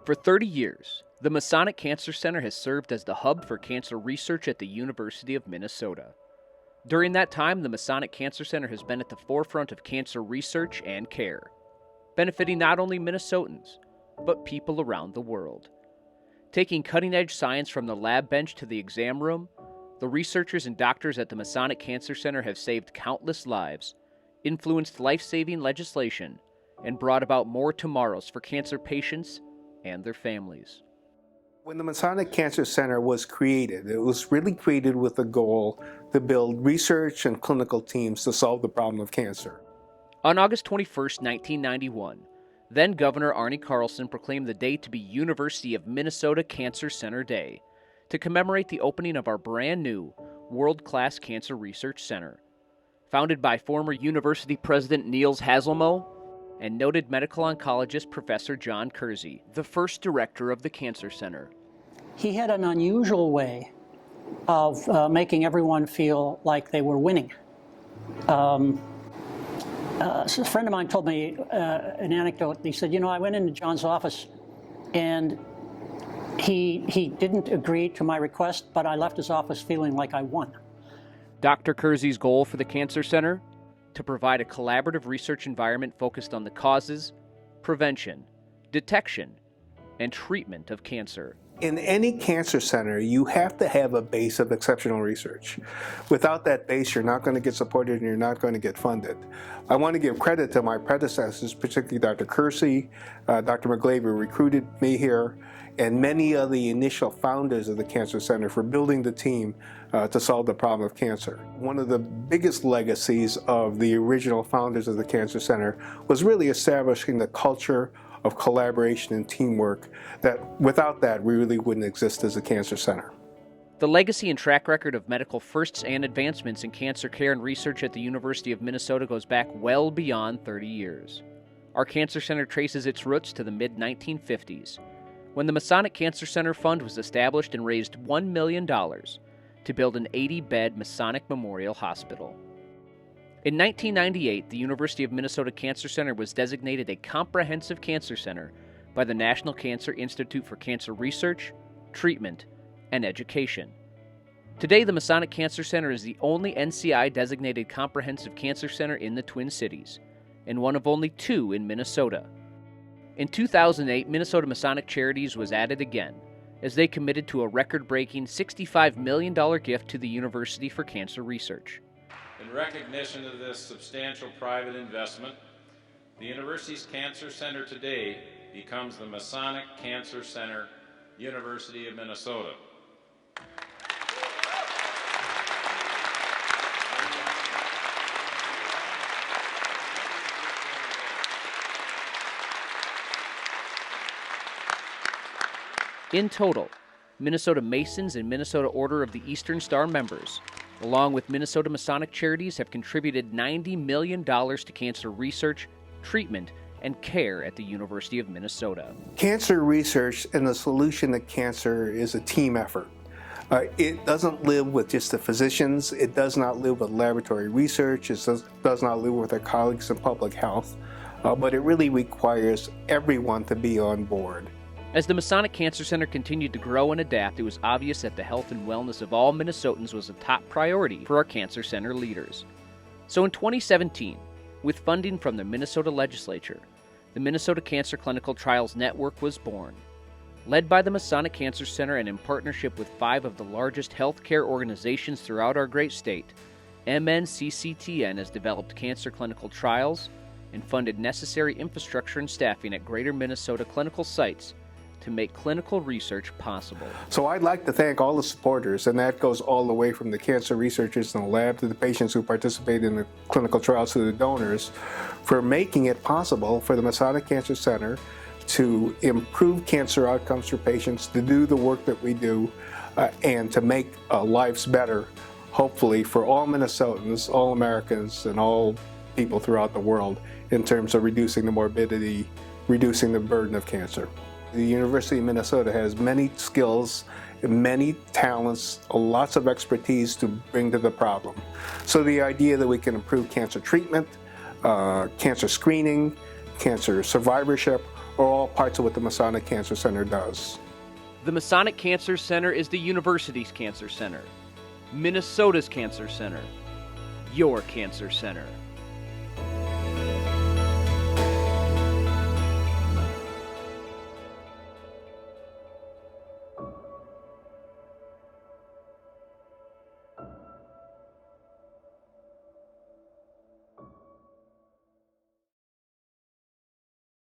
For 30 years, the Masonic Cancer Center has served as the hub for cancer research at the University of Minnesota. During that time, the Masonic Cancer Center has been at the forefront of cancer research and care, benefiting not only Minnesotans, but people around the world. Taking cutting-edge science from the lab bench to the exam room, the researchers and doctors at the Masonic Cancer Center have saved countless lives, influenced life-saving legislation, and brought about more tomorrows for cancer patients and their families. When the Masonic Cancer Center was created, it was really created with the goal to build research and clinical teams to solve the problem of cancer. On August 21, 1991, then-Governor Arne Carlson proclaimed the day to be University of Minnesota Cancer Center Day to commemorate the opening of our brand-new, world-class cancer research center. Founded by former university president Niels Haselmo and noted medical oncologist Professor John Kersey, the first director of the Cancer Center. He had an unusual way of making everyone feel like they were winning. So a friend of mine told me an anecdote. He said, I went into John's office and he didn't agree to my request, but I left his office feeling like I won. Dr. Kersey's goal for the Cancer Center? To provide a collaborative research environment focused on the causes, prevention, detection, and treatment of cancer. In any cancer center, you have to have a base of exceptional research. Without that base, you're not going to get supported and you're not going to get funded. I want to give credit to my predecessors, particularly Dr. Kersey, Dr. McGlave, who recruited me here, and many of the initial founders of the Cancer Center for building the team to solve the problem of cancer. One of the biggest legacies of the original founders of the Cancer Center was really establishing the culture of collaboration and teamwork that without that we really wouldn't exist as a cancer center. The legacy and track record of medical firsts and advancements in cancer care and research at the University of Minnesota goes back well beyond 30 years. Our Cancer Center traces its roots to the mid-1950s, when the Masonic Cancer Center Fund was established and raised $1 million to build an 80-bed Masonic Memorial Hospital. In 1998, the University of Minnesota Cancer Center was designated a comprehensive cancer center by the National Cancer Institute for Cancer Research, Treatment, and Education. Today, the Masonic Cancer Center is the only NCI-designated comprehensive cancer center in the Twin Cities, and one of only two in Minnesota. In 2008, Minnesota Masonic Charities was added again, as they committed to a record-breaking $65 million gift to the University for Cancer Research. In recognition of this substantial private investment, the University's Cancer Center today becomes the Masonic Cancer Center, University of Minnesota. In total, Minnesota Masons and Minnesota Order of the Eastern Star members, along with Minnesota Masonic Charities, have contributed $90 million to cancer research, treatment, and care at the University of Minnesota. Cancer research and the solution to cancer is a team effort. It doesn't live with just the physicians, it does not live with laboratory research, it does not live with their colleagues in public health, but it really requires everyone to be on board. As the Masonic Cancer Center continued to grow and adapt, it was obvious that the health and wellness of all Minnesotans was a top priority for our Cancer Center leaders. So in 2017, with funding from the Minnesota Legislature, the Minnesota Cancer Clinical Trials Network was born. Led by the Masonic Cancer Center and in partnership with 5 of the largest healthcare organizations throughout our great state, MNCCTN has developed cancer clinical trials and funded necessary infrastructure and staffing at Greater Minnesota clinical sites to make clinical research possible. So I'd like to thank all the supporters, and that goes all the way from the cancer researchers in the lab to the patients who participate in the clinical trials to the donors, for making it possible for the Masonic Cancer Center to improve cancer outcomes for patients, to do the work that we do, and to make lives better, hopefully, for all Minnesotans, all Americans, and all people throughout the world in terms of reducing the morbidity, reducing the burden of cancer. The University of Minnesota has many skills, many talents, lots of expertise to bring to the problem. So the idea that we can improve cancer treatment, cancer screening, cancer survivorship, or all parts of what the Masonic Cancer Center does. The Masonic Cancer Center is the university's cancer center, Minnesota's cancer center, your cancer center.